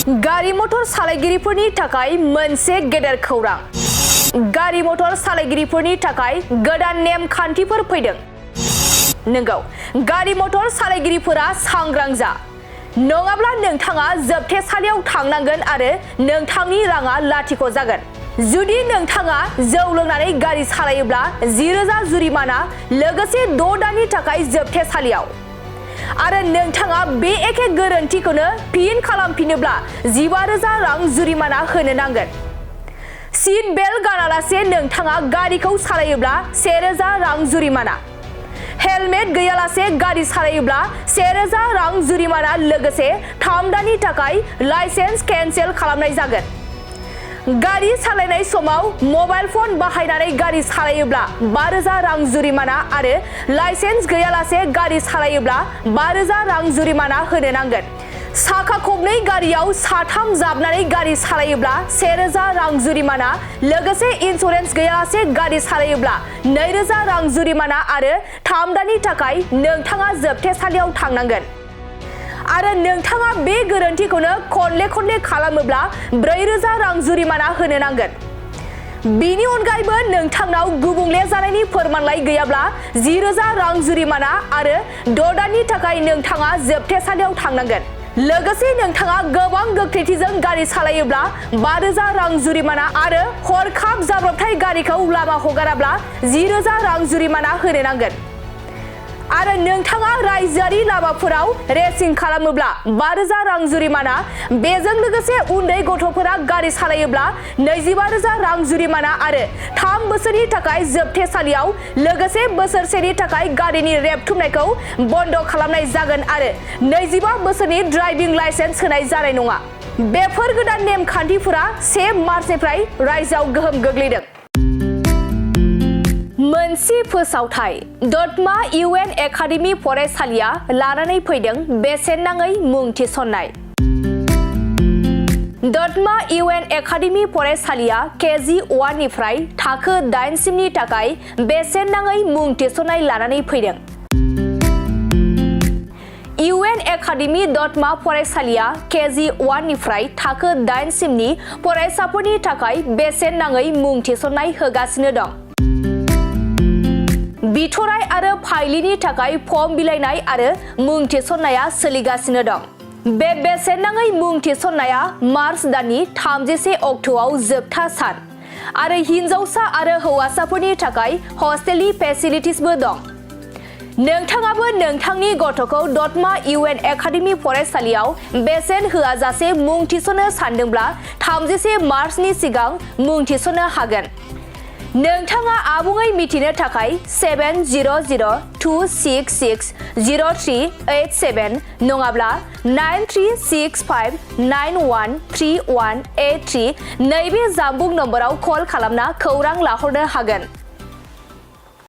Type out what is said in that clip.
गारि मटर सालायगिरिफोरनि थाखाय मोनसे गेदेर खौरां। गारि मटर सालायगिरिफोरनि थाखाय गोदान नेम खान्थिफोर फैदों। नंगौ, गारि मटर सालायगिरिफोरा सांग्रां जा, नङाब्ला नोंथाङा जोबथेसालियाव थांनांगोन आरो नोंथांनि राङा लाथिख' जागोन। जुदि नोंथाङा जौ लोंनानै गारि सालायोब्ला 10,000 जुरिमाना लोगोसे 6 दाननि थाखाय जोबथेसालियाव। आरो नोंथाङा बे एखे गोरोन्थिखौनो फिन खालामफिनोब्ला 15,000 रां जुरिमाना होनो नांगोन। सीट बेल्ट गानालासे नोंथाङा गारिखौ सालायोब्ला 1,000 रां जुरिमाना। हेलमेट गैयालासे गारि सालायोब्ला 1,000 रां जुरिमाना लोगोसे 3 दाननि थाखाय लाइसेन्स केन्सेल खालामनाय जागोन। गारि सालायनाय समाव मबाइल फन बाहायनानै गारि सालायोब्ला 5,000 रां जुरिमाना आरो लाइसेन्स गैयालासे गारि सालायोब्ला 5,000 रां जुरिमाना होनो नांगोन। साखा खबनै गारियाव साथाम जाबनानै गारि सालायोब्ला 1,000 रां जुरिमाना लोगोसे इन्सुरेन्स गैयालासे गारि सालायोब्ला 2,000 रां जुरिमाना आरो 3 दाननि थाखाय नोंथाङा जोबथेसालियाव थांनांगोन। आरो नोंथाङा बे गोरोन्थिखौनो खनले खालामोब्ला 4,000 रां जुरिमाना होनो नांगोन। बेनि अनगायैबो नोंथांनाव गुबुंले जानायनि फोरमानलाइ गैयाब्ला 10,000 रां जुरिमाना आरो 6 दाननि थाखाय नोंथाङा जोबथेसालियाव थांनांगोन। लोगोसे नोंथाङा गोबां गोख्रैथिजों गारि सालायोब्ला 5,000 रां जुरिमाना आरो हरखाब जाब्रबथाय गारिखौ लामा हगाराब्ला 10,000 रां जुरिमाना होनो नांगोन। आरो नोंथाङा रायजोआरि लामाफोराव रेसिं खालामोब्ला 5,000 रां जुरिमाना। बेजों लोगोसे उन्दै गथ'फोरा गारि सालायोब्ला 25,000 रां जुरिमाना आरो 3 बोसोरनि थाखाय जोबथेसालियाव लोगोसे बोसोरसेनि थाखाय गारिनि रेबथुमनायखौ बन्द खालामनाय जागोन आरो 25 बोसोरनि ड्राइभिं लाइसेन्स होनाय जानाय नङा। बेफोर गोदान नेम खान्थिफोरा 1 मार्चनिफ्राय रायजोआव गोहोम गोग्लैदों। मोनसे फोसावथाय दतमा UN एकाडेमि फरायसालिया लानानै फैदों बेसेन नाङै मुं थिसननाय। दतमा UN एकाडेमि फरायसालिया KG 1 निफ्राय थाखो 8 सिमनि थाखाय बेसेन नाङै मुं थिसननाय लानानै फैदों। UN एकाडेमि दतमा फरायसालिया KG 1 निफ्राय थाखो 8 सिमनि फरायसाफोरनि थाखाय बेसेन नाङै मुं थिसननाय होगासिनो दं। बिथराय आरो फाइलिनि थाखाय फर्म बिलाइनाय आरो मुं थिसननाया सोलिगासिनो दं। बे बेसेन नाङै मुं थिसननाया मार्च दाननि 30 अक्ट'आव जोबथा सान आरो हिनजावसा आरो हौवासाफोरनि थाखाय हस्टेलनि फेसिलिटिसबो दं। नोंथाङाबो नोंथांनि गथ'खौ दतमा UN एकाडेमि फरायसालियाव बेसेन होआजासे मुं थिसननो सानदोंब्ला 30 मार्चनि सिगां मुं थिसननो हागोन। नोंथाङा आबुङै मिथिनो थाखाय 700266038 नङाब्ला 9365913183 नैबे जानबुं नम्बराव कल खालामना खौरां लाहरनो हागोन।